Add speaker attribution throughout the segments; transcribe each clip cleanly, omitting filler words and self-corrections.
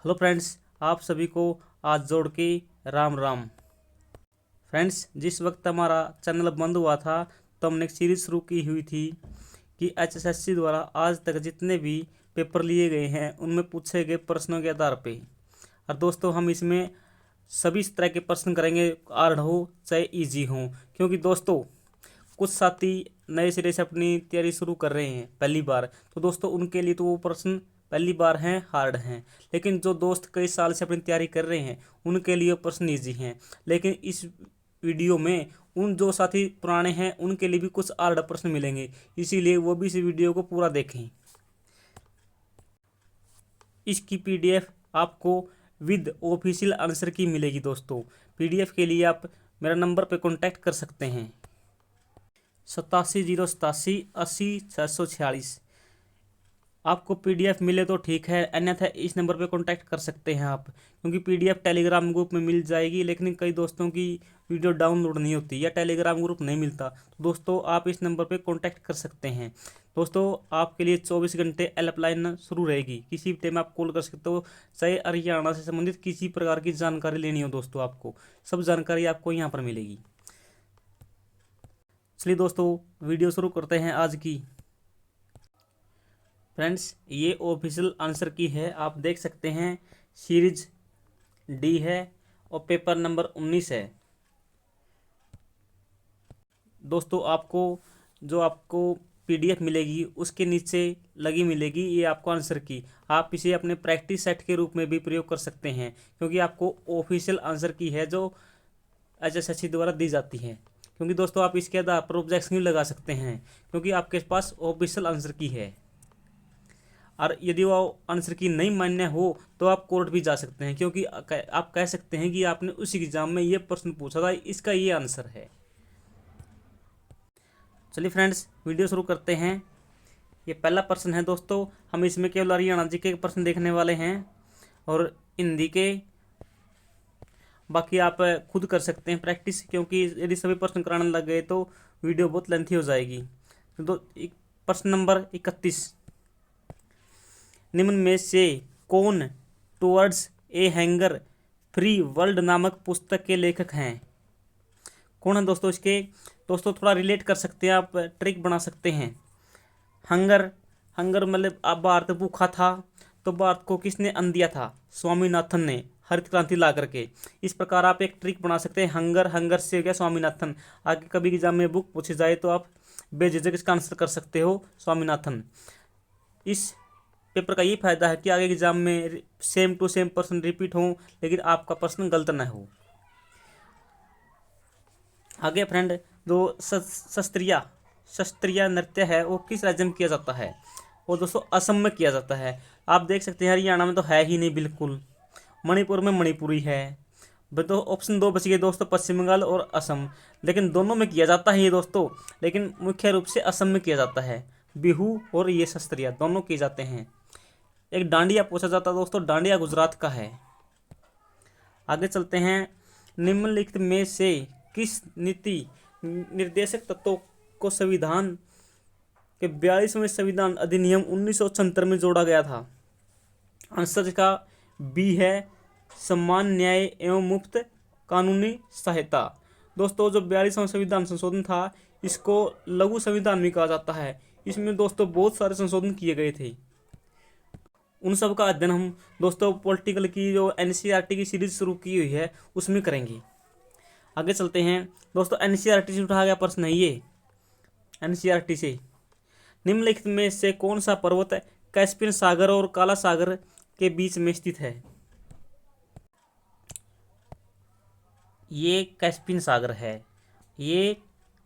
Speaker 1: Hello friends, आप सभी को आज जोड़ के राम राम। फ्रेंड्स, जिस वक्त हमारा चैनल बंद हुआ था तो हमने एक सीरीज शुरू की हुई थी कि एचएसएससी द्वारा आज तक जितने भी पेपर लिए गए हैं उनमें पूछे गए प्रश्नों के आधार पे। और दोस्तों, हम इसमें सभी तरह के प्रश्न करेंगे, हार्ड हो चाहे इजी हो, क्योंकि दोस्तों कुछ साथी नए सिरे से अपनी तैयारी शुरू कर रहे हैं पहली बार। तो दोस्तों उनके लिए तो वो प्रश्न पहली बार हैं, हार्ड हैं। लेकिन जो दोस्त कई साल से अपनी तैयारी कर रहे हैं उनके लिए प्रश्न ईजी हैं। लेकिन इस वीडियो में उन जो साथी पुराने हैं उनके लिए भी कुछ हार्ड प्रश्न मिलेंगे, इसीलिए वो भी इस वीडियो को पूरा देखें। इसकी पीडीएफ आपको विद ऑफिशियल आंसर की मिलेगी। दोस्तों, पीडीएफ के लिए आप मेरा नंबर पर कॉन्टैक्ट कर सकते हैं 8707880646। आपको पीडीएफ मिले तो ठीक है, अन्यथा इस नंबर पे कांटेक्ट कर सकते हैं आप, क्योंकि पीडीएफ टेलीग्राम ग्रुप में मिल जाएगी। लेकिन कई दोस्तों की वीडियो डाउनलोड नहीं होती या टेलीग्राम ग्रुप नहीं मिलता, तो दोस्तों आप इस नंबर पे कांटेक्ट कर सकते हैं। दोस्तों, आपके लिए 24 घंटे हेल्पलाइन शुरू रहेगी, किसी भी टाइम आप कॉल कर सकते हो, चाहे हरियाणा से संबंधित किसी प्रकार की जानकारी लेनी हो। दोस्तों, आपको सब जानकारी आपको यहाँ पर मिलेगी। चलिए दोस्तों, वीडियो शुरू करते हैं आज की। फ्रेंड्स, ये ऑफिशियल आंसर की है, आप देख सकते हैं सीरीज डी है और पेपर नंबर 19 है। दोस्तों, आपको पीडीएफ मिलेगी उसके नीचे लगी मिलेगी ये आपको आंसर की। आप इसे अपने प्रैक्टिस सेट के रूप में भी प्रयोग कर सकते हैं, क्योंकि आपको ऑफिशियल आंसर की है जो एचएसएससी द्वारा दी जाती है। क्योंकि दोस्तों आप इसके आधार पर ऑब्जेक्शन भी लगा सकते हैं, क्योंकि आपके पास ऑफिशियल आंसर की है। और यदि वो आंसर की नहीं मान्य हो तो आप कोर्ट भी जा सकते हैं, क्योंकि आप कह सकते हैं कि आपने उसी एग्जाम में ये प्रश्न पूछा था, इसका ये आंसर है। चलिए फ्रेंड्स, वीडियो शुरू करते हैं। ये पहला प्रश्न है दोस्तों, हम इसमें केवल हरियाणा जी के प्रश्न देखने वाले हैं और हिंदी के बाकी आप खुद कर सकते हैं प्रैक्टिस, क्योंकि यदि सभी प्रश्न कराने लग गए तो वीडियो बहुत लेंथी हो जाएगी। तो प्रश्न नंबर 31, निम्न में से कौन towards a hanger free world नामक पुस्तक के लेखक हैं? कौन है दोस्तों इसके? दोस्तों थोड़ा रिलेट कर सकते हैं, आप ट्रिक बना सकते हैं। हंगर मतलब अब भारत भूखा था तो भारत को किसने अन्न दिया था? स्वामीनाथन ने, हरित क्रांति ला करके। इस प्रकार आप एक ट्रिक बना सकते हैं। हंगर से हो गया स्वामीनाथन। आगे कभी एग्जाम में बुक पूछी जाए तो आप बेझिझक इसका आंसर कर सकते हो, स्वामीनाथन। इस पेपर का ये फायदा है कि आगे एग्जाम में सेम टू सेम प्रश्न रिपीट हो, लेकिन आपका प्रश्न गलत न हो। आगे फ्रेंड, जो शास्त्रीय नृत्य है वो किस राज्य में किया जाता है? वो दोस्तों असम में किया जाता है। आप देख सकते हैं हरियाणा में तो है ही नहीं बिल्कुल। मणिपुर में मणिपुरी है। तो ऑप्शन 2 बच गए दोस्तों, पश्चिम बंगाल और असम। लेकिन दोनों में किया जाता है ये दोस्तों, लेकिन मुख्य रूप से असम में किया जाता है। बिहू और ये शास्त्रीय दोनों किए जाते हैं। एक डांडिया पूछा जाता है दोस्तों, डांडिया गुजरात का है। आगे चलते हैं। निम्नलिखित में से किस नीति निर्देशक तत्वों को संविधान के 42वें संविधान अधिनियम 1976 में जोड़ा गया था? आंसर का बी है, सम्मान, न्याय एवं मुफ्त कानूनी सहायता। दोस्तों, जो 42वां संविधान संशोधन था इसको लघु संविधान भी कहा जाता है। इसमें दोस्तों बहुत सारे संशोधन किए गए थे। उन सब का अध्ययन हम दोस्तों पॉलिटिकल की जो एनसीईआरटी की सीरीज शुरू की हुई है उसमें करेंगे। आगे चलते हैं दोस्तों। एनसीईआरटी से उठाया गया प्रश्न है ये। एनसीईआरटी से निम्नलिखित में से कौन सा पर्वत कैस्पियन सागर और काला सागर के बीच में स्थित है? ये कैस्पियन सागर है, ये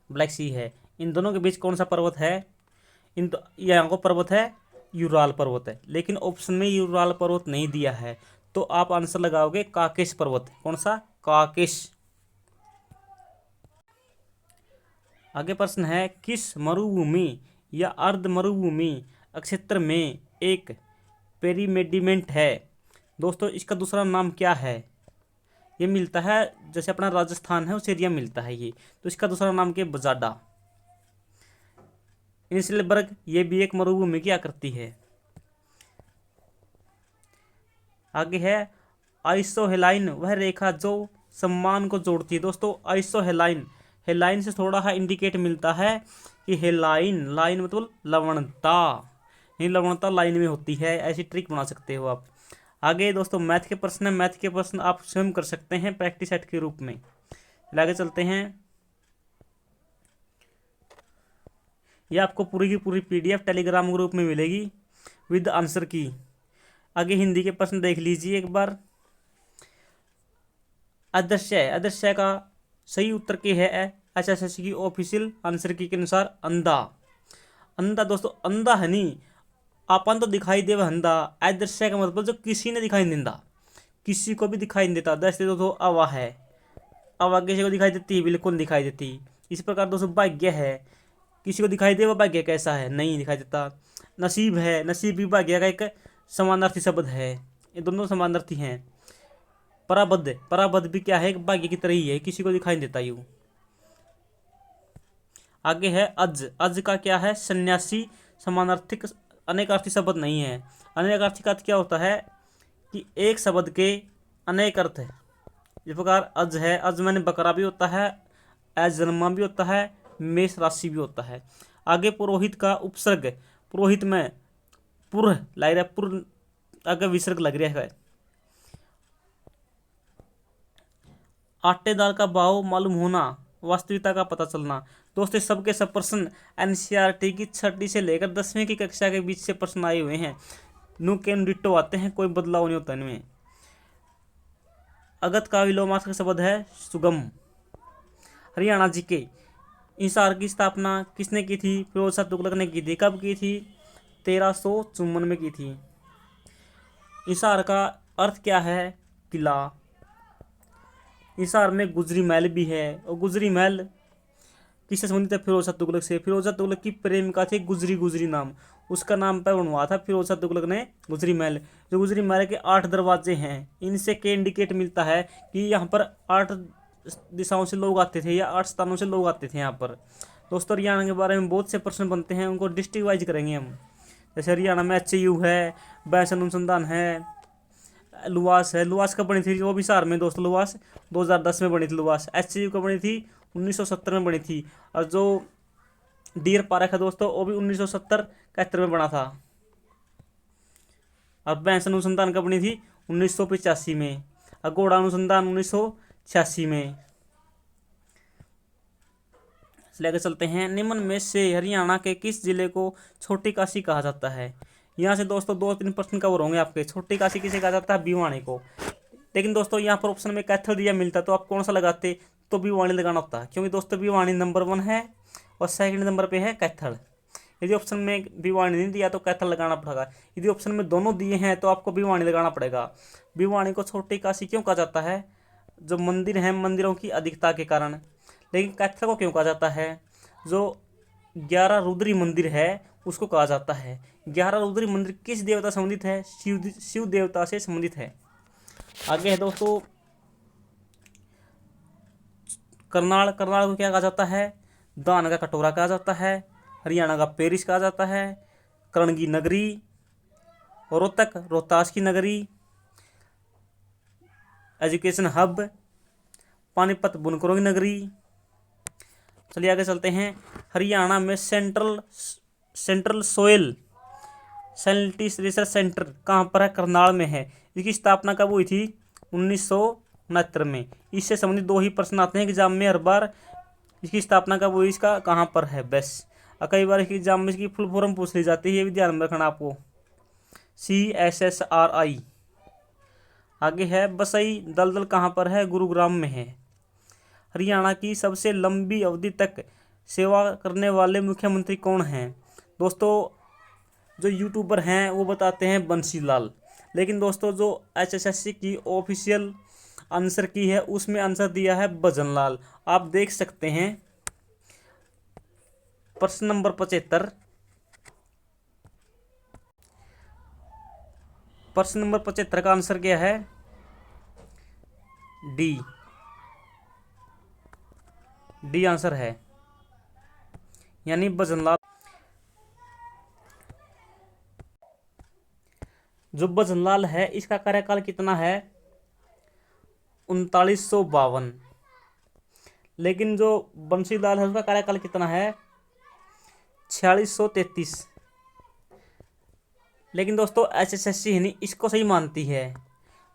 Speaker 1: ब्लैक सी है। इन दोनों के बीच कौन सा पर्वत है? यहाँ को पर्वत है यूराल पर्वत है, लेकिन ऑप्शन में यूराल पर्वत नहीं दिया है, तो आप आंसर लगाओगे काकेश पर्वत। कौन सा? काकेश। आगे प्रश्न है, किस मरुभूमि या अर्ध मरुभूमि क्षेत्र में एक पेरीमेडिमेंट है? दोस्तों, इसका दूसरा नाम क्या है? ये मिलता है जैसे अपना राजस्थान है उस एरिया मिलता है ये, तो इसका दूसरा नाम क्या? बजाडा। इंसलबर्ग ये भी एक मरुभूमि की आकृति है। आगे है आइसोहेलाइन, वह रेखा जो सम्मान को जोड़ती है। दोस्तों आइसोहेलाइन, हेलाइन से थोड़ा सा इंडिकेट मिलता है कि हेलाइन, लाइन मतलब लवणता, ये लवणता लाइन में होती है, ऐसी ट्रिक बना सकते हो आप। आगे दोस्तों मैथ के प्रश्न है, मैथ के प्रश्न आप स्वयं कर सकते हैं प्रैक्टिस सेट के रूप में। आगे चलते हैं, ये आपको पूरी की पूरी पीडीएफ टेलीग्राम ग्रुप में मिलेगी विद आंसर की। आगे हिंदी के प्रश्न देख लीजिए एक बार। अदृश्य, अदृश्य का सही उत्तर क्या है एचएसएससी की ऑफिशियल आंसर की के अनुसार अंधा। अंधा दोस्तों अंधा है नहीं, आपन तो दिखाई देव अंधा, अदृश्य का मतलब जो किसी ने दिखाई नहीं देता, किसी को भी दिखाई नहीं देता। जैसे दोस्तों अवा है, अवा किसी को दिखाई देती है, बिल्कुल नहीं दिखाई देती। इस प्रकार दोस्तों भाग्य है, किसी को दिखाई दे वो भाग्य कैसा है, नहीं दिखाई देता। नसीब है, नसीब भी भाग्य का एक समानार्थी शब्द है, ये दोनों समानार्थी हैं। पराबद्ध, पराबद्ध भी क्या है, एक भाग्य की तरह ही है, किसी को दिखाई नहीं देता यूं। आगे है अज, अज का क्या है, सन्यासी, समानार्थिक अनेकार्थी शब्द नहीं है। अनेकार्थी का अर्थ क्या होता है कि एक शब्द के अनेक अर्थ है। इस प्रकार अज है, अज मैंने बकरा भी होता है, अजन्मा भी होता है, मेष राशि भी होता है। आगे पुरोहित का उपसर्ग, पुरोहित में पुर लग रहा है, पुर आगे विसर्ग लग रहा है। आटे दाल का भाव मालूम होना, वास्तविकता का पता चलना। दोस्तों सबके सब प्रश्न एनसीईआरटी की 6वीं से लेकर 10वीं की कक्षा के बीच से प्रश्न आए हुए हैं, नु के डिट्टो आते हैं, कोई बदलाव नहीं होता इनमें। अगत का विलोमार्थ शब्द है सुगम। हरियाणा जी के, हिसार की स्थापना किसने की थी, फिरोज शाह तुगलक ने की थी। कब की थी, 1354 में की थी। हिसार का अर्थ क्या है, किला। हिसार में गुजरी महल भी है, और गुजरी महल किससे संबंधित है, फिरोज शाह तुगलक से। फिरोज शाह तुगलक की प्रेमिका थी गुजरी, गुजरी नाम, उसका नाम पर बनवाया था फिरोज शाह तुगलक ने गुजरी महल। जो गुजरी महल के 8 दरवाजे हैं, इनसे के इंडिकेट मिलता है कि यहाँ पर 8 दिशाओं से लोग आते थे या 8 स्थानों से लोग आते थे यहाँ पर। दोस्तों हरियाणा के बारे में बहुत से प्रश्न बनते हैं, उनको डिस्ट्रिक्ट वाइज करेंगे हम। जैसे हरियाणा में HU है, बैंसन अनुसंधान है, लुवास है। लुवास कब बनी थी, वो भी हिसार में दोस्तों, लुवास 2010 में बनी थी। लुवास HU कब बनी थी, 1970 में बनी थी। और जो डियर पार्क है दोस्तों, वो भी 1970-71 में बना था। और बैंसन अनुसंधान कब बनी थी, 1985 में। और घोड़ा अनुसंधान 1986 में। लेकर चलते हैं, निम्न में से हरियाणा के किस जिले को छोटी काशी कहा जाता है। यहाँ से दोस्तों 2-3 प्रश्न कवर होंगे आपके। छोटी काशी किसे कहा जाता है, भिवानी को। लेकिन दोस्तों यहाँ पर ऑप्शन में कैथल दिया मिलता, तो आप कौन सा लगाते, तो भिवानी लगाना होता है, क्योंकि दोस्तों भिवानी नंबर 1 है और सेकंड नंबर पे है कैथल। यदि ऑप्शन में भिवानी नहीं दिया तो कैथल लगाना पड़ेगा। यदि ऑप्शन में दोनों दिए हैं तो आपको भिवानी लगाना पड़ेगा। भिवानी को छोटी काशी क्यों कहा जाता है, जो मंदिर हैं, मंदिरों की अधिकता के कारण। लेकिन कैथल को क्यों कहा जाता है, जो 11 रुद्री मंदिर है उसको कहा जाता है। 11 रुद्री मंदिर किस देवता से संबंधित है, शिव देवता से संबंधित है। आगे है दोस्तों करनाल, करनाल को क्या कहा जाता है, दान का कटोरा कहा जाता है। हरियाणा का पेरिस कहा जाता है। कर्ण की नगरी, रोहतक रोहतास की नगरी, एजुकेशन हब पानीपत बुनकरों की नगरी। चलिए आगे चलते हैं, हरियाणा में central soil scientist research centre कहाँ पर है, करनाल में है। इसकी स्थापना कब हुई थी, 1969 में। इससे संबंधित 2 ही प्रश्न आते हैं एग्जाम में हर बार, इसकी स्थापना कब हुई, इसका कहाँ पर है बस। और कई बार इसकी एग्जाम में इसकी फुल फॉर्म पूछ ली जाती है, ये भी ध्यान में रखना आपको, CSSRI। आगे है बसई दलदल कहाँ पर है, गुरुग्राम में है। हरियाणा की सबसे लंबी अवधि तक सेवा करने वाले मुख्यमंत्री कौन हैं। दोस्तों जो यूट्यूबर हैं वो बताते हैं बंसीलाल, लेकिन दोस्तों जो HSSC की ऑफिशियल आंसर की है उसमें आंसर दिया है भजनलाल। आप देख सकते हैं प्रश्न नंबर 75, प्रश्न नंबर 75 का आंसर क्या है, डी आंसर है, यानी भजनलाल। जो भजनलाल है इसका कार्यकाल कितना है? 3952। लेकिन जो बंसीलाल है उसका कार्यकाल कितना है? 4633। लेकिन दोस्तों एसएससी हिंदी इसको सही मानती है,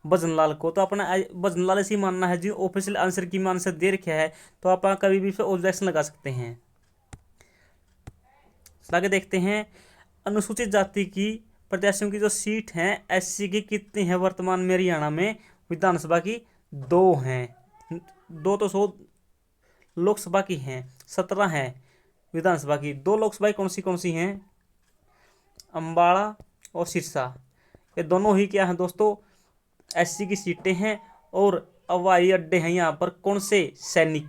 Speaker 1: भजनलाल को। तो अपना भजनलाल ऐसे ही मानना है जी। ऑफिशियल आंसर की मान से दे रखा है तो आप कभी भी ऑब्जेक्शन लगा सकते हैं। आगे देखते हैं, अनुसूचित जाति की प्रत्याशियों की जो सीट हैं एससी की कितनी है वर्तमान में हरियाणा में विधानसभा की? 2 हैं। 2 तो 100 लोकसभा की हैं, 17 हैं विधानसभा की। 2 लोकसभा कौन सी हैं? अम्बाड़ा और सिरसा। ये दोनों ही क्या हैं दोस्तों? एससी की सीटें हैं। और हवाई अड्डे हैं यहाँ पर कौन से? सैनिक।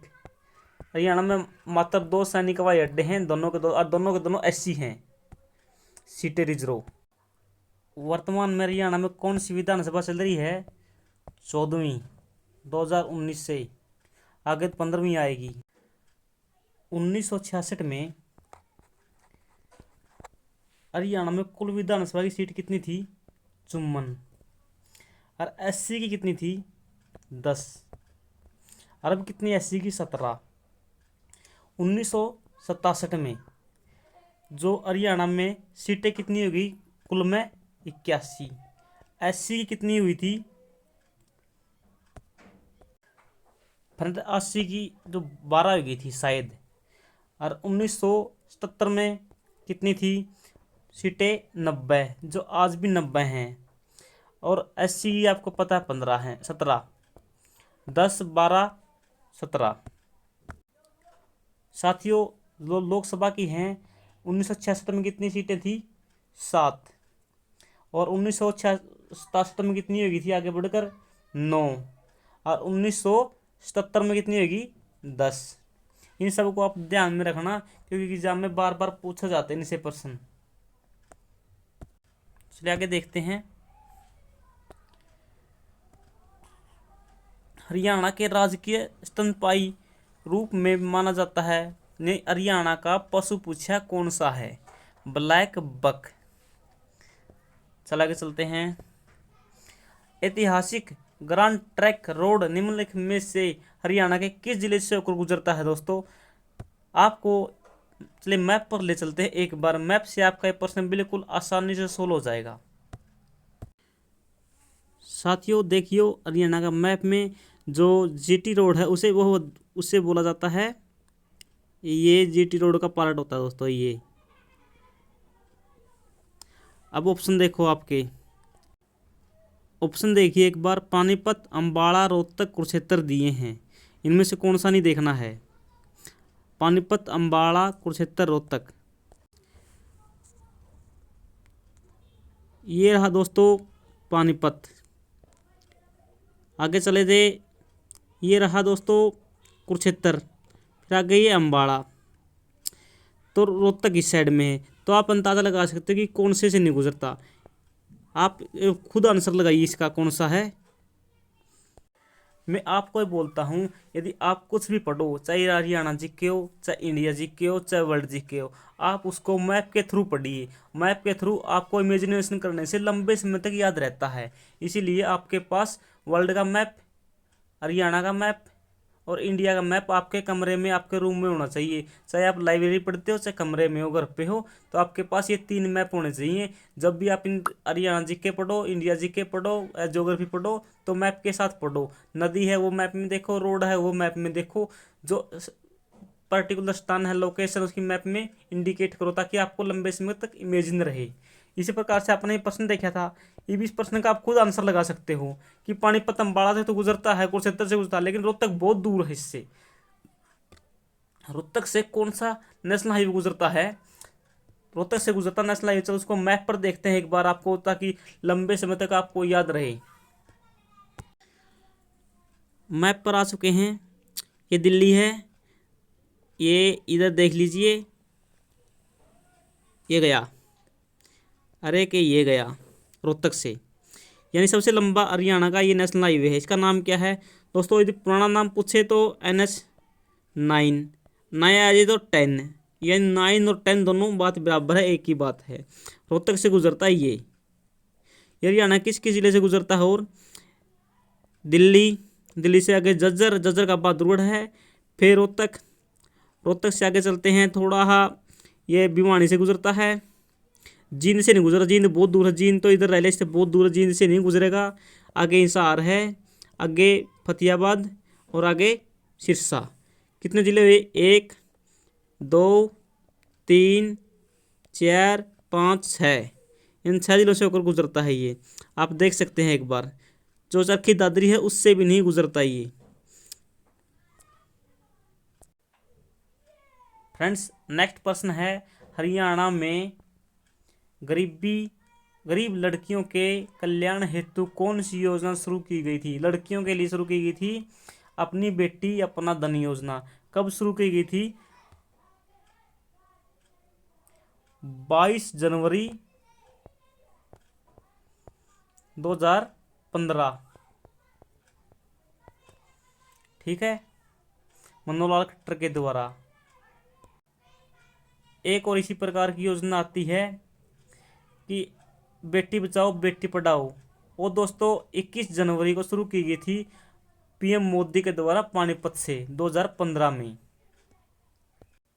Speaker 1: हरियाणा में मात्र 2 सैनिक हवाई अड्डे हैं, दोनों के दोनों एससी हैं, सीटें रिजर्व। वर्तमान में हरियाणा में कौन सी विधानसभा चल रही है? 14वीं, 2019 से। आगे 15वीं आएगी। 1966 में हरियाणा में कुल विधानसभा की सीट कितनी थी? 54। और एससी की कितनी थी? 10। और अब कितनी एससी की? 17। 1967 में जो हरियाणा में सीटें कितनी होगी कुल में? 81। एससी की कितनी हुई थी? 80 की जो 12 हो गई थी शायद। और 1977 में कितनी थी सीटें? 90, जो आज भी 90 हैं। और एससी की आपको पता है 15 हैं, 17। 10, 12, 17। साथियों लोकसभा की हैं 1966 में कितनी सीटें थी? 7। और 1967 में कितनी होगी थी आगे बढ़कर? 9। और 1977 में कितनी होगी? 10। इन सबको आप ध्यान में रखना क्योंकि एग्जाम में बार बार पूछा जाते हैं इनसे प्रश्न। चलिए आगे देखते हैं। हरियाणा के राजकीय स्तनपायी रूप में माना जाता है ने हरियाणा का पशु पूछा कौन सा है? Black buck. चल आगे चलते हैं। ऐतिहासिक ग्रांड ट्रैंक रोड निम्नलिखित में से हरियाणा के किस जिले से होकर गुजरता है? दोस्तों आपको चलिए मैप पर ले चलते हैं एक बार। मैप से आपका ये प्रश्न बिल्कुल आसानी से सोल्व हो जाएगा। साथियों देखियो हरियाणा का मैप में जो जीटी रोड है उसे बोला जाता है, ये जीटी रोड का पार्ट होता है दोस्तों ये। अब ऑप्शन देखो, आपके ऑप्शन देखिए एक बार। पानीपत, अम्बाड़ा, रोहतक, कुरुक्षेत्र दिए हैं, इनमें से कौन सा नहीं देखना है? पानीपत, अम्बाड़ा, कुरुक्षेत्र, रोहतक। ये रहा दोस्तों पानीपत। आगे चले थे, ये रहा दोस्तों कुरुक्षेत्र। फिर आगे ये अम्बाड़ा। तो रोहतक इस साइड में है। तो आप अंदाज़ा लगा सकते हो कि कौन से नहीं गुजरता। आप खुद आंसर लगाइए इसका कौन सा है। मैं आपको ही बोलता हूँ, यदि आप कुछ भी पढ़ो, चाहे हरियाणा जीके हो, चाहे इंडिया जीके हो, चाहे वर्ल्ड जीके हो, आप उसको मैप के थ्रू पढ़िए। मैप के थ्रू आपको इमेजिनेशन करने से लंबे समय तक याद रहता है। इसीलिए आपके पास वर्ल्ड का मैप, हरियाणा का मैप और इंडिया का मैप आपके कमरे में, आपके रूम में होना चाहिए। चाहे आप लाइब्रेरी पढ़ते हो, चाहे कमरे में हो, घर पे हो, तो आपके पास ये 3 मैप होने चाहिए। जब भी आप इन हरियाणा जीके पढ़ो, इंडिया जीके पढ़ो, ज्योग्राफी पढ़ो, तो मैप के साथ पढ़ो। नदी है वो मैप में देखो, रोड है वो मैप में देखो, जो पर्टिकुलर स्थान है, लोकेशन उसकी मैप में इंडिकेट करो ताकि आपको लंबे समय तक इमेजिन रहे। इसी प्रकार से आपने ये प्रश्न देखा था, ये भी इस प्रश्न का आप खुद आंसर लगा सकते हो कि पानीपत अम्बाड़ा से तो गुजरता है, कुरुक्षेत्र से गुजरता है, लेकिन रोहतक बहुत दूर है इससे। रोहतक से कौन सा नेशनल हाईवे गुजरता है? रोहतक से गुजरता नेशनल हाईवे। चलो उसको मैप पर देखते हैं एक बार आपको, ताकि लंबे समय तक आपको याद रहे। मैप पर आ चुके हैं। ये दिल्ली है, ये इधर देख लीजिए, ये गया, अरे कि ये गया रोहतक से। यानी सबसे लंबा हरियाणा का ये नेशनल हाईवे है। इसका नाम क्या है दोस्तों? यदि पुराना नाम पूछे तो NH9, नया आ जाए तो 10। यानी 9 और 10 दोनों बात बराबर है, एक ही बात है। रोहतक से गुजरता है ये। ये हरियाणा किस किस जिले से गुजरता है? और दिल्ली, दिल्ली से आगे झज्जर, झज्जर का बहादुरगढ़ है। फिर रोहतक, रोहतक से आगे चलते हैं थोड़ा, ये भिवानी से गुजरता है। जींद से नहीं गुजरा, जींद बहुत दूर है, जींद तो इधर रेलवे से बहुत दूर है, जींद से नहीं गुजरेगा। आगे हिसार है, आगे फतेहाबाद और आगे सिरसा। कितने जिले हुए? 1 2 3 4 5 6। इन 6 जिलों से होकर गुजरता है ये। आप देख सकते हैं एक बार, जो चरखी दादरी है उससे भी नहीं गुजरता ये। फ्रेंड्स, नेक्स्ट प्रश्न है, हरियाणा में गरीब लड़कियों के कल्याण हेतु कौन सी योजना शुरू की गई थी? लड़कियों के लिए शुरू की गई थी अपनी बेटी अपना धन योजना। कब शुरू की गई थी? 22 जनवरी 2015। ठीक है, मनोहर लाल खट्टर के द्वारा। एक और इसी प्रकार की योजना आती है कि बेटी बचाओ बेटी पढ़ाओ। वो दोस्तों 21 जनवरी को शुरू की गई थी पीएम मोदी के द्वारा पानीपत से 2015 में।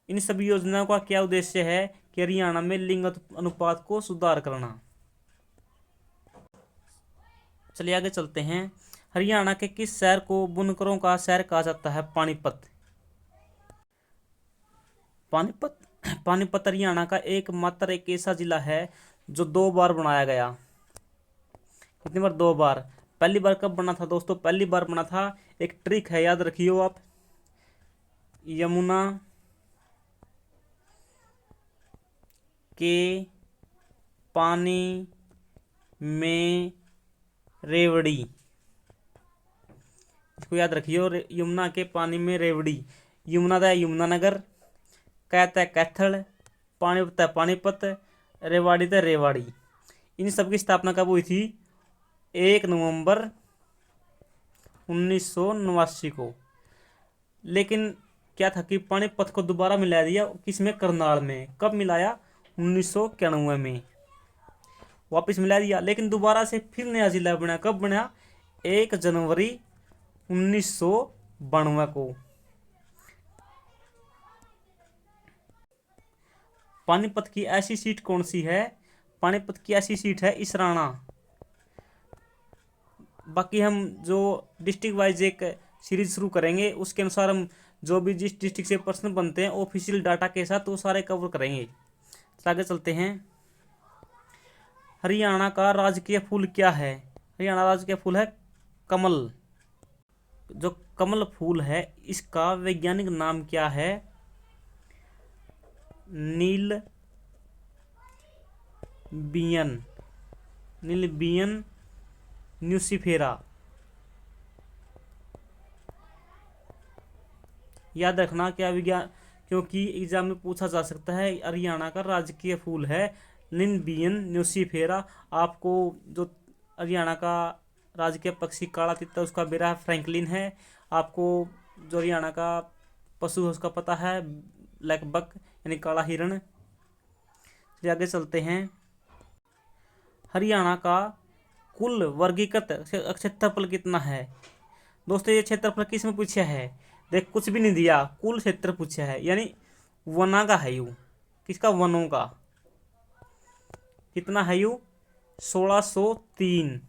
Speaker 1: इन सभी योजनाओं का क्या उद्देश्य है? कि हरियाणा में लिंग अनुपात को सुधार करना। चलिए आगे चलते हैं। हरियाणा के किस शहर को बुनकरों का शहर कहा जाता है? पानीपत। पानीपत पानीपत हरियाणा का एकमात्र एक ऐसा जिला है जो 2 बार बनाया गया। कितनी बार? 2 बार। पहली बार कब बना था दोस्तों? पहली बार बना था, एक ट्रिक है याद रखियो आप, यमुना के पानी में रेवड़ी। इसको याद रखियो, यमुना के पानी में रेवड़ी। यमुना था यमुनानगर, कहता है कैथल, पानीपत है पानीपत, रेवाड़ी था रेवाड़ी। इन सब की स्थापना कब हुई थी? 1 नवंबर 1989 को। लेकिन क्या था कि पानीपत को दोबारा मिला दिया, किसमें? करनाल में। कब मिलाया? 1991 में वापस मिला दिया। लेकिन दोबारा से फिर नया जिला बना। कब बना? 1 जनवरी 1992 को। पानीपत की ऐसी सीट कौन सी है? पानीपत की ऐसी सीट है इसराना। बाकी हम जो डिस्ट्रिक्ट वाइज एक सीरीज शुरू करेंगे, उसके अनुसार हम जो भी जिस डिस्ट्रिक्ट से प्रश्न बनते हैं ऑफिशियल डाटा के साथ वो सारे कवर करेंगे। आगे चलते हैं। हरियाणा का राजकीय फूल क्या है? हरियाणा राजकीय फूल है कमल। जो कमल फूल है इसका वैज्ञानिक नाम क्या है? नीलबियन न्यूसीफेरा। याद रखना क्या विज्ञान, क्योंकि एग्जाम में पूछा जा सकता है। हरियाणा का राजकीय फूल है नीलबियन न्यूसीफेरा। आपको जो हरियाणा का राजकीय पक्षी काला तितर उसका बेरा फ्रैंकलिन है। आपको जो हरियाणा का पशु है उसका पता है, ब्लैक बक यानी काला हिरण। आगे चलते हैं। हरियाणा का कुल वर्गीकृत क्षेत्रफल कितना है? दोस्तों ये क्षेत्रफल किस में पूछा है? देख कुछ भी नहीं दिया, कुल क्षेत्र पूछा है, यानी वना का है यू। किसका? वनों का। कितना है यू? 1603।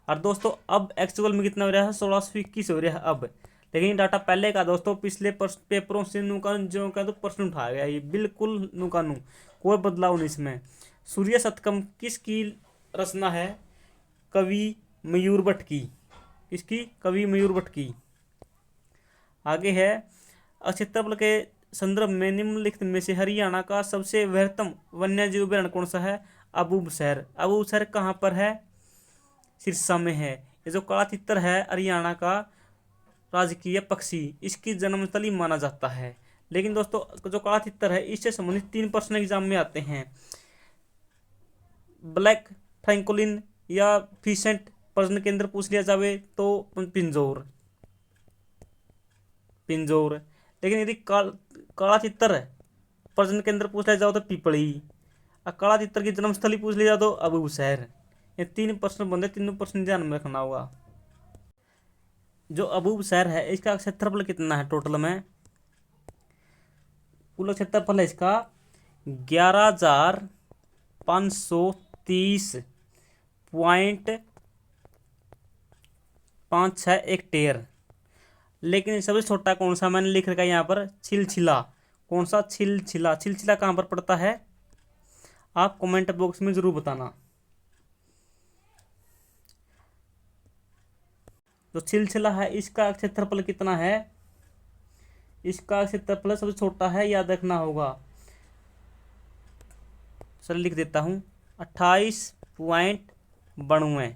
Speaker 1: और दोस्तों अब एक्चुअल में कितना हो रहा है? 1621 हो रहा है अब। लेकिन डाटा पहले का दोस्तों, पिछले पेपरों से नुकान जो का तो प्रश्न उठाया गया, ये बिल्कुल नुकानू, कोई बदलाव नहीं इसमें। सूर्य शतकम किसकी रचना है? कवि मयूर भट्ट की। किसकी? कवि मयूर भट्ट की। आगे है, क्षेत्रफल के संदर्भ में निम्नलिखित में से हरियाणा का सबसे वृहत्तम वन्यजीव अभयारण्य कौन सा है? अबूबसैर। अबूबसैर कहाँ पर है? सिरसा में है। ये जो काला तितर है हरियाणा का राजकीय पक्षी, इसकी जन्मस्थली माना जाता है। लेकिन दोस्तों जो काला तितर है इससे संबंधित 3 प्रश्न एग्जाम में आते हैं। ब्लैक फ्रैंकोलिन या फीसेंट प्रजनन केंद्र पूछ लिया जावे तो पिंजौर। लेकिन यदि काला तितर प्रजनन केंद्र पूछ लिया जाओ तो पिपली। अकालातीतर की जन्मस्थली पूछ लिया तो अबूबसैर। ये 3 प्रश्न बनते, तीनों प्रश्न ध्यान में रखना होगा। जो अबूबसैर है इसका क्षेत्रफल कितना है टोटल में? कुल क्षेत्रफल है इसका 11,530.56 हेक्टेयर। लेकिन सबसे छोटा कौन सा मैंने लिख रखा है यहाँ पर? छिलछिला। कौन सा? छिलछिला। छिलछिला कहाँ पर पड़ता है? आप कमेंट बॉक्स में जरूर बताना। जो छिलछिला है इसका क्षेत्रफल कितना है? इसका क्षेत्रफल सबसे छोटा है, याद रखना होगा। चल लिख देता हूँ 28.92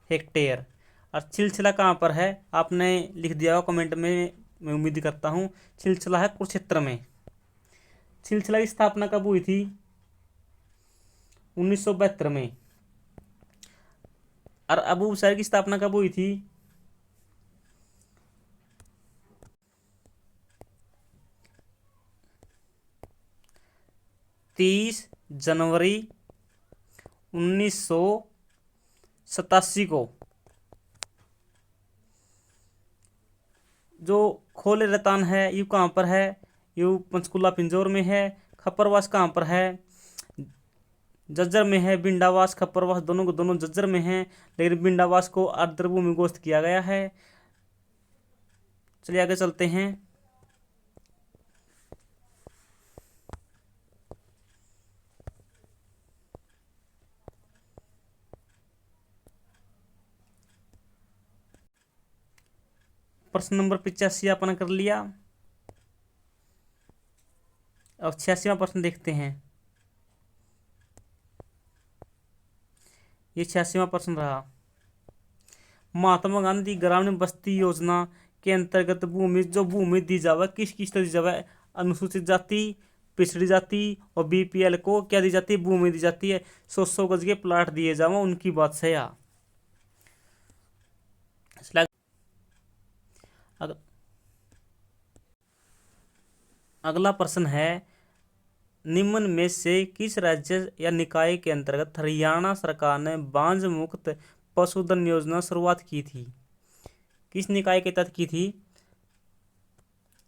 Speaker 1: हेक्टेयर। और छिलछिला कहाँ पर है आपने लिख दिया होगा कमेंट में, मैं उम्मीद करता हूँ। छिलछिला है कुरुक्षेत्र में। छिलछिला की स्थापना कब हुई थी? 1972 में। और अबूबसैर की स्थापना कब हुई थी? 30 जनवरी 1987 को। जो खोले रतान है यू कहाँ पर है? यू पंचकुला पिंजौर में है। खप्परवास कहाँ पर है? जज्जर में है। बिंडावास खप्परवास दोनों को दोनों जज्जर में है, लेकिन बिंडावास को आर्द्रभूमि घोषित किया गया है। चलिए आगे चलते हैं। प्रश्न नंबर 85 अपन कर लिया। अब 86वां प्रश्न देखते हैं। ये 86वां प्रश्न रहा। महात्मा गांधी ग्रामीण बस्ती योजना के अंतर्गत भूमि दी जावे किस किस तरह दी जावे? अनुसूचित जाति, पिछड़ी जाति और बीपीएल को क्या दी जाती है? भूमि दी जाती है। 100 गज के प्लाट दिए जावे, उनकी बात से या अगला प्रश्न है, निम्न में से किस राज्य या निकाय के अंतर्गत हरियाणा सरकार ने बांझ मुक्त पशुधन योजना शुरुआत की थी? किस निकाय के तहत की थी?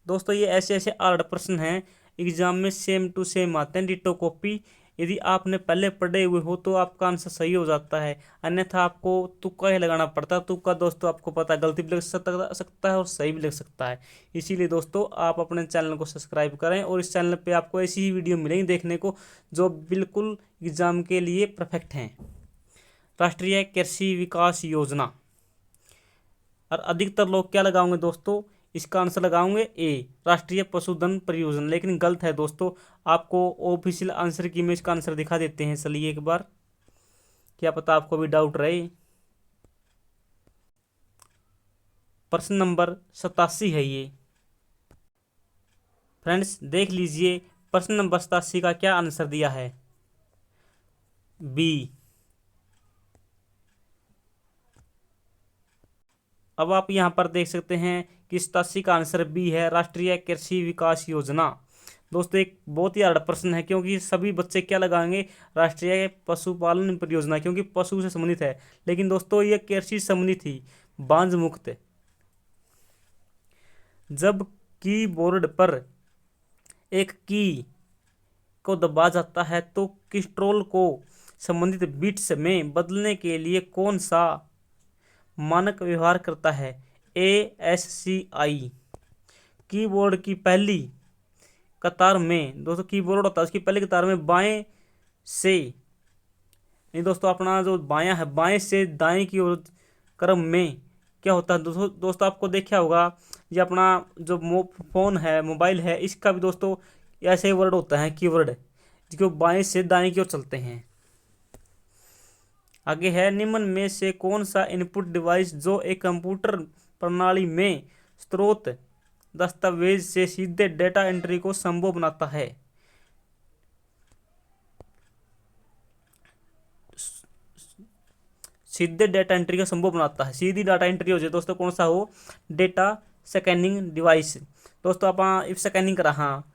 Speaker 1: दोस्तों ये ऐसे ऐसे हार्ड प्रश्न हैं, एग्जाम में सेम टू सेम आते हैं, डिटो कॉपी। यदि आपने पहले पढ़े हुए हो तो आपका आंसर सही हो जाता है, अन्यथा आपको तुक्का ही लगाना पड़ता है। तुक्का दोस्तों आपको पता है गलती भी लग सकता है और सही भी लग सकता है। इसीलिए दोस्तों आप अपने चैनल को सब्सक्राइब करें, और इस चैनल पे आपको ऐसी ही वीडियो मिलेंगी देखने को जो बिल्कुल एग्जाम के लिए परफेक्ट हैं। राष्ट्रीय कृषि विकास योजना। और अधिकतर लोग क्या लगाओगे दोस्तों? इसका आंसर लगाओगे ए, राष्ट्रीय पशुधन परियोजना, लेकिन गलत है दोस्तों। आपको ऑफिशियल आंसर की में इसका आंसर दिखा देते हैं, चलिए एक बार, क्या पता आपको भी डाउट रहे। प्रश्न नंबर 87 है ये। फ्रेंड्स देख लीजिए प्रश्न नंबर 87 का क्या आंसर दिया है? बी। अब आप यहाँ पर देख सकते हैं कि 87 का आंसर बी है, राष्ट्रीय कृषि विकास योजना। दोस्तों एक बहुत ही हार्ड प्रश्न है, क्योंकि सभी बच्चे क्या लगाएंगे? राष्ट्रीय पशुपालन परियोजना, क्योंकि पशु से संबंधित है। लेकिन दोस्तों ये कृषि संबंधित थी, बांझ मुक्त। जब कीबोर्ड पर एक की को दबा जाता है तो कंट्रोल को संबंधित बिट्स में बदलने के लिए कौन सा मानक व्यवहार करता है? ASCII। कीबोर्ड की पहली कतार में, दोस्तों कीबोर्ड होता है उसकी पहली कतार में बाएं से, नहीं दोस्तों अपना जो बायां है, बाएं से दाएं की ओर क्रम में क्या होता है दोस्तों आपको देखा होगा, ये अपना जो फोन है, मोबाइल है, इसका भी दोस्तों ऐसे वर्ड होता है कीवर्ड, जो बाएं से दाएं की ओर चलते हैं। आगे है, निम्न में से कौन सा इनपुट डिवाइस जो एक कंप्यूटर प्रणाली में स्रोत दस्तावेज से सीधे डेटा एंट्री को संभव बनाता है? सीधे डेटा एंट्री का संभव बनाता है, सीधी डाटा एंट्री हो जाए दोस्तों, कौन सा हो? Data scanning device. दोस्तों आप इफ स्कैनिंग करा, हाँ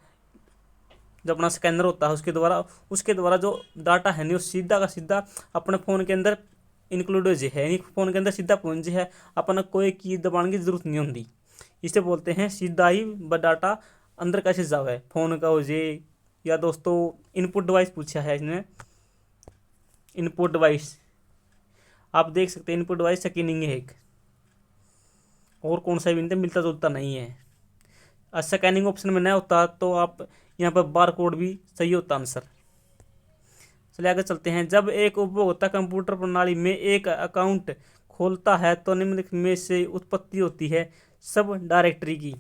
Speaker 1: जो अपना स्कैनर होता है उसके द्वारा जो डाटा है नहीं वो सीधा का सीधा अपने फ़ोन के अंदर इंक्लूड हो है, यानी फ़ोन के अंदर सीधा पहुँच है, अपना कोई की दबाने की जरूरत नहीं होती। इसे बोलते हैं सीधा ही डाटा अंदर कैसे जावे फ़ोन का हो जे। या दोस्तों इनपुट डिवाइस पूछा है इसने, इनपुट डिवाइस आप देख सकते हैं, इनपुट डिवाइस स्कैनिंग है एक, और कौन सा भी इनसे मिलता जुलता नहीं है। स्कैनिंग ऑप्शन में नहीं होता तो आप यहाँ पर बार कोड भी सही होता आंसर। चलिए आगे चलते हैं। जब एक उपभोक्ता कंप्यूटर प्रणाली में एक अकाउंट खोलता है तो निम्नलिखित में से उत्पत्ति होती है सब डायरेक्टरी की।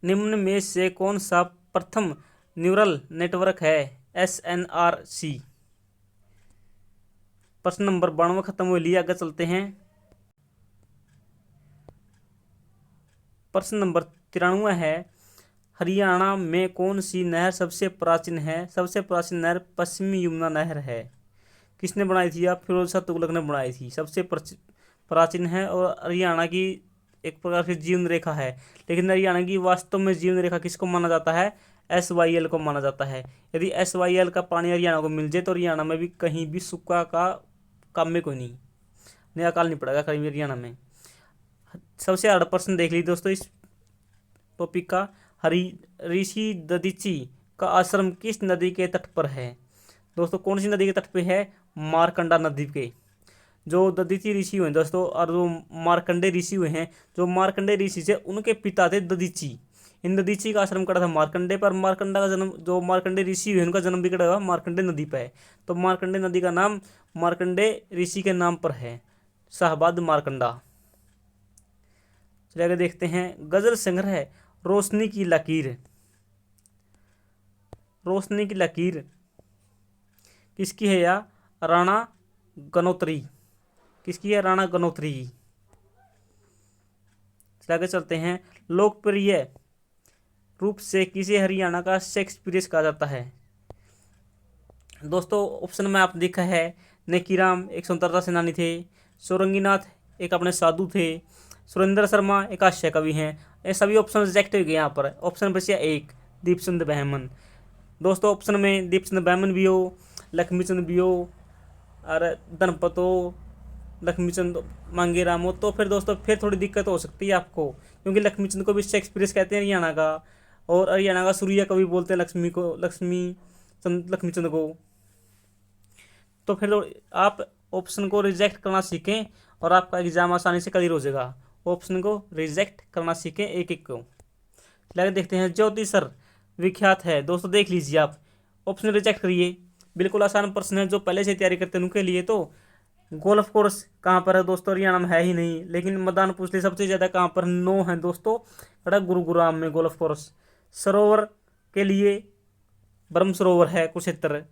Speaker 1: निम्न में से कौन सा प्रथम न्यूरल नेटवर्क है? SNRC। प्रश्न नंबर 92 खत्म हो लिया, आगे चलते हैं। प्रश्न नंबर 93 है, हरियाणा में कौन सी नहर सबसे प्राचीन है? सबसे प्राचीन नहर पश्चिमी यमुना नहर है। किसने बनाई थी? आप फिरोज शाह तुगलक ने बनाई थी। सबसे प्राचीन है और हरियाणा की एक प्रकार की जीवन रेखा है। लेकिन हरियाणा की वास्तव में जीवन रेखा किसको माना जाता है? SYL को माना जाता है। यदि SYL का पानी हरियाणा को मिल जाए तो हरियाणा में भी कहीं भी सूखा का काम में कोई नहीं अकाल नहीं पड़ेगा कहीं भी हरियाणा में। सबसे हार्ड प्रश्न देख लीजिए दोस्तों इस टॉपिक का। ऋषि दधीची का आश्रम किस नदी के तट पर है? दोस्तों कौन सी नदी के तट पे है? मारकंडा नदी के। जो दधीची ऋषि हुए दोस्तों और जो मार्कंडे ऋषि हुए हैं, जो मार्कंडे ऋषि से उनके पिता थे दधीची। इन दधीची का आश्रम करा था मार्कंडे पर। मार्कंडा का जन्म, जो मार्कंडे ऋषि हुए उनका जन्म भी करा हुआ मार्कंडे नदी पर है। तो मार्कंडे नदी का नाम मार्कंडे ऋषि के नाम पर है, शाहबाद मार्कंडा। चलिए आगे देखते हैं। गजल संग्रह रोशनी की लकीर। रोशनी की लकीर किसकी है? या राणा गनोत्री। किसकी है? राणा गनोत्री की। आगे चलते हैं। लोकप्रिय रूप से किसे हरियाणा का शेक्सपियर कहा जाता है? दोस्तों ऑप्शन में आप देखा है, नेकीराम एक स्वतंत्रता सेनानी थे, सोरंगीनाथ एक अपने साधु थे, सुरेंद्र शर्मा एक हास्य कवि हैं। ये सभी ऑप्शन रिजेक्ट हो गए यहाँ पर। ऑप्शन बचा एक, दीपचंद बहमन। दोस्तों ऑप्शन में दीपचंद बहमन भी हो, लक्ष्मीचंद भी हो, और धनपत हो, लक्ष्मीचंद मांगेराम हो, तो फिर दोस्तों फिर थोड़ी दिक्कत हो सकती है आपको, क्योंकि लक्ष्मीचंद को भी शेक्सपियर कहते हैं हरियाणा का, और हरियाणा का सूर्य कवि बोलते हैं लक्ष्मीचंद को। तो फिर आप ऑप्शन को रिजेक्ट करना सीखें और आपका एग्जाम आसानी से क्लियर हो जाएगा। ऑप्शन को रिजेक्ट करना सीखें एक एक को। चलिए देखते हैं। ज्योति सर विख्यात है। दोस्तों देख लीजिए आप, ऑप्शन रिजेक्ट करिए। बिल्कुल आसान प्रश्न है, जो पहले से तैयारी करते हैं उनके लिए। तो गोल्फ कोर्स कहाँ पर है? दोस्तों हरियाणा में है ही नहीं। लेकिन मैदान पूछ ले सबसे ज़्यादा कहाँ पर? 9 है दोस्तों, बड़ा गुरुग्राम में गोल्फ कोर्स। सरोवर के लिए ब्रह्म सरोवर है कुरुक्षेत्र।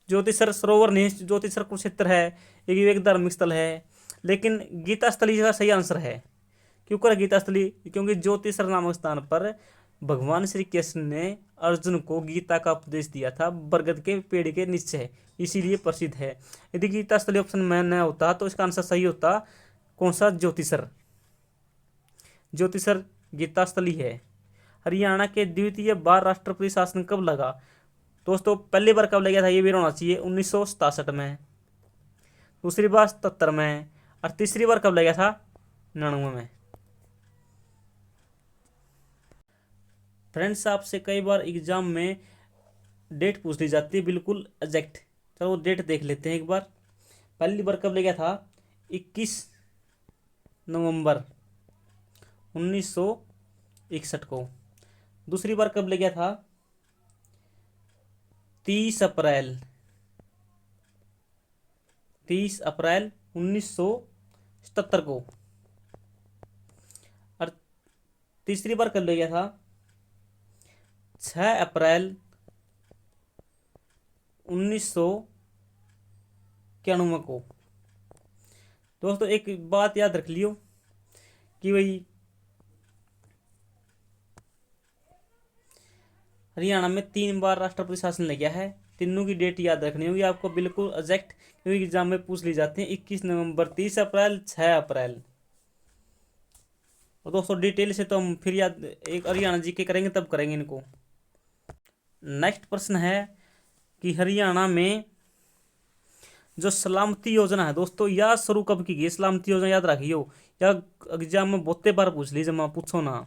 Speaker 1: ज्योतिसर सरोवर नहीं, ज्योतिसर कुरुक्षेत्र है, एक धार्मिक स्थल है। लेकिन गीता स्थली का सही आंसर है। क्यों कर गीता स्थली? क्योंकि ज्योतिसर नामक स्थान पर भगवान श्री कृष्ण ने अर्जुन को गीता का उपदेश दिया था बरगद के पेड़ के नीचे, इसीलिए प्रसिद्ध है। यदि गीता स्थली ऑप्शन में न होता तो इसका आंसर सही होता कौन सा? ज्योतिसर। ज्योतिसर गीता स्थली है। हरियाणा के द्वितीय बार राष्ट्रपति शासन कब लगा? दोस्तों पहली बार कब लगा था ये भी होना चाहिए, 1967 में। दूसरी बार 77 में, और तीसरी बार कब लगा था? 99 में। फ्रेंड्स आपसे कई बार एग्जाम में डेट पूछ ली जाती है बिल्कुल एग्जैक्ट। चलो वो डेट देख लेते हैं एक बार। पहली बार कब लगा था? 21 नवंबर 1961 को। दूसरी बार कब लगा था? 30 अप्रैल 1977 को। और तीसरी बार कब लगा था? 6 अप्रैल 1991 को। दोस्तों एक बात याद रख लियो कि भाई हरियाणा में 3 बार राष्ट्रपति शासन लग गया है। तीनों की डेट याद रखनी होगी आपको बिल्कुल एग्जैक्ट, क्योंकि एग्जाम में पूछ ली जाती है। 21 नवंबर, 30 अप्रैल, 6 अप्रैल। और दोस्तों डिटेल से तो हम फिर याद एक हरियाणा जीके करेंगे तब करेंगे इनको। नेक्स्ट प्रश्न है कि हरियाणा में जो सलामती योजना है दोस्तों, यह शुरू कब की गई? सलामती योजना याद रखियो, या एग्जाम में बहुते बार पूछ ली, जमा पूछो ना।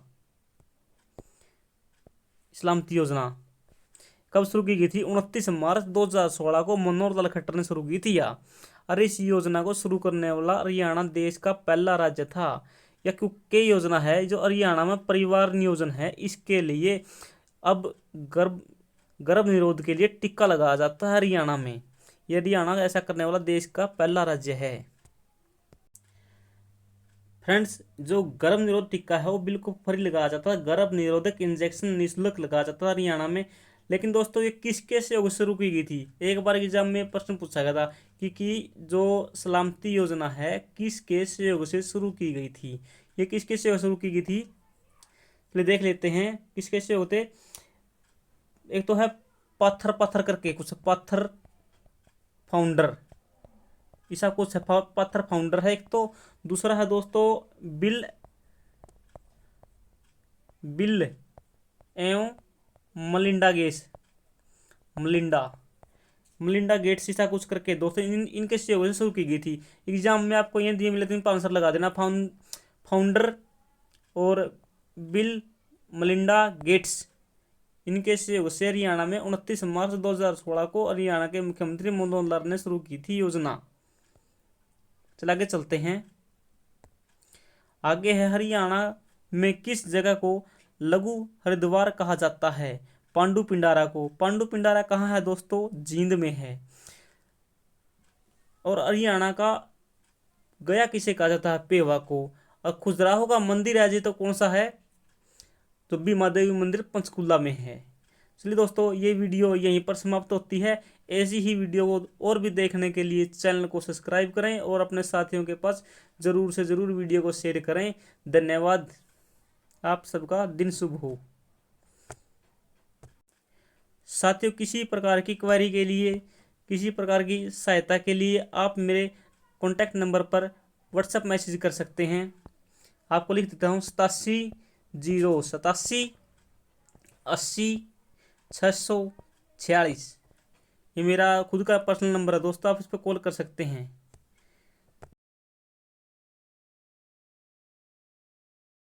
Speaker 1: सलामती योजना कब शुरू की गई थी? 29 मार्च 2016 को मनोहर लाल खट्टर ने शुरू की थी। या और इस योजना को शुरू करने वाला हरियाणा देश का पहला राज्य था। या क्योंकि योजना है जो हरियाणा में परिवार नियोजन है, इसके लिए अब गर्भ गर्भ निरोध के लिए टीका लगाया जाता है हरियाणा में। यह हरियाणा ऐसा करने वाला देश का पहला राज्य है। फ्रेंड्स, जो गर्भ निरोध टीका है वो बिल्कुल फ्री लगाया जाता है, गर्भ निरोधक इंजेक्शन निःशुल्क लगाया जाता है हरियाणा में। लेकिन दोस्तों ये किसके सहयोग से शुरू की गई थी? एक बार एग्जाम में प्रश्न पूछा गया था कि जो सलामती योजना है किसके सहयोग से शुरू की गई थी? ये किसके सहयोग से शुरू की गई थी? चलिए देख लेते हैं किसके सहयोग थे। एक तो है पत्थर पत्थर करके कुछ, पत्थर फाउंडर, ऐसा कुछ है, पत्थर फाउंडर है एक तो। दूसरा है दोस्तों बिल बिल एवं Melinda Gates, Melinda Melinda Gates ऐसा कुछ करके दोस्तों इनके सहयोग से शुरू की गई थी। एग्जाम में आपको ये दिए मिले तो इनका आंसर लगा देना, फाउंडर और बिल मलिंडा गेट्स, इनके सहयोग से हरियाणा में 29 मार्च 2016 को हरियाणा के मुख्यमंत्री मनोहर लाल ने शुरू की थी योजना। चल आगे चलते हैं। आगे है हरियाणा में किस जगह को लघु हरिद्वार कहा जाता है? पांडु पिंडारा को। पांडु पिंडारा कहाँ है दोस्तों? जींद में है। और हरियाणा का गया किसे कहा जाता है? पेवा को। और खजुराहो का मंदिर है जी तो कौन सा है? तो बीमा देवी मंदिर पंचकुला में है। चलिए दोस्तों ये वीडियो यहीं पर समाप्त होती है। ऐसी ही वीडियो को और भी देखने के लिए चैनल को सब्सक्राइब करें और अपने साथियों के पास ज़रूर से ज़रूर वीडियो को शेयर करें। धन्यवाद। आप सबका दिन शुभ हो। साथियों किसी प्रकार की क्वेरी के लिए, किसी प्रकार की सहायता के लिए आप मेरे कॉन्टैक्ट नंबर पर व्हाट्सएप मैसेज कर सकते हैं। आपको लिख देता हूँ 87 087 80 646। ये मेरा खुद का पर्सनल नंबर है दोस्तों, आप इस पर कॉल कर सकते हैं।